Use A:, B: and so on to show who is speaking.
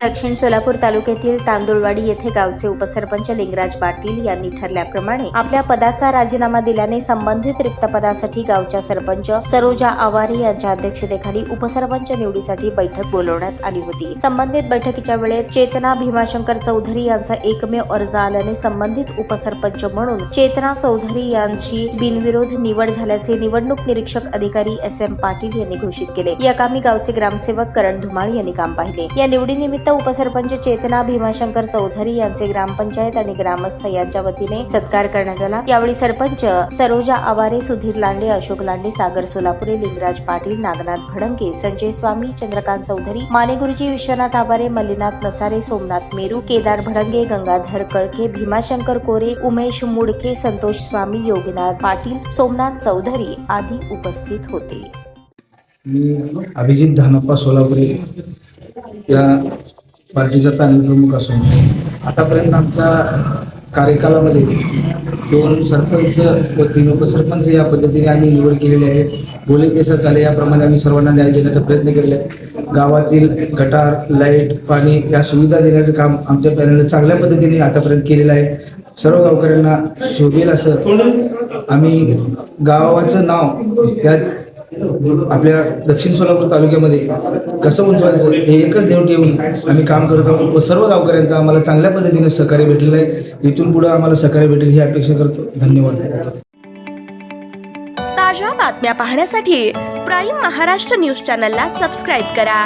A: दक्षिण सोलापूर तालुक्यातील तांदुळवाडी येथे गावचे उपसरपंच लिंगराज पाटील यांनी ठरल्याप्रमाणे आपल्या पदाचा राजीनामा दिल्याने संबंधित रिक्त पदासाठी गावच्या सरपंच सरोजा आवारे यांच्या अध्यक्षतेखाली उपसरपंच निवडीसाठी बैठक बोलवण्यात आली होती। संबंधित बैठकीच्या वेळेत चेतना भीमाशंकर चौधरी यांचा एकमेव अर्ज आल्याने संबंधित उपसरपंच म्हणून चेतना चौधरी यांची बिनविरोध निवड झाल्याचे निवडणूक निरीक्षक अधिकारी SM पाटील यांनी घोषित केले। या कामी गावचे ग्रामसेवक करण धुमाळ यांनी काम पाहिले। या निवडीनिमित्त उपसरपंच चेतना भीमाशंकर चौधरी यांचे ग्रामपंचायत आणि ग्रामस्थ यांच्या वतीने सत्कार करण्यात आला। यावेळी सरपंच सरोजा आवारे, सुधीर लांडे, अशोक लांडे, सागर सोलापुरे, लिंगराज पाटील, नागनाथ भडंगे, संजय स्वामी, चंद्रकांत चौधरी, माने गुरुजी, विश्वनाथ आवारे, मल्लीनाथ नसारे, सोमनाथ मेरू, केदार भडंगे, गंगाधर कळके, भीमाशंकर कोरे, उमेश मुडके, संतोष स्वामी, योगीनाथ पाटील, सोमनाथ चौधरी आदी उपस्थित होते।
B: मी अभिजित धानप्पा सोलापुरे या पार्टीचा पॅनल प्रमुख असून आतापर्यंत आमच्या कार्यकालामध्ये 2 सरपंच व 3 उपसरपंच या पद्धतीने आम्ही निवड केलेली आहे। बोले पैसा चाले याप्रमाणे आम्ही सर्वांना न्याय देण्याचा प्रयत्न केला आहे। गावातील गटार, लाईट, पाणी या सुविधा देण्याचं काम आमच्या पॅनलने चांगल्या पद्धतीने आतापर्यंत केलेलं आहे। सर्व गावकऱ्यांना शोभेल असं आम्ही गावाचं नाव त्या आपल्या दक्षिण सोलापूर तालुक्यामध्ये कसं उंचवायचं हे एकच देव ठेवून आम्ही काम करत आहोत व सर्व गावकऱ्यांचा आम्हाला चांगल्या पद्धतीने सहकार्य भेटलेलं आहे। इथून पुढे आम्हाला सहकार्य भेटेल ही अपेक्षा करतो। धन्यवाद।
C: ताज्या बातम्या पाहण्यासाठी प्राईम महाराष्ट्र न्यूज चॅनलला सबस्क्राईब करा।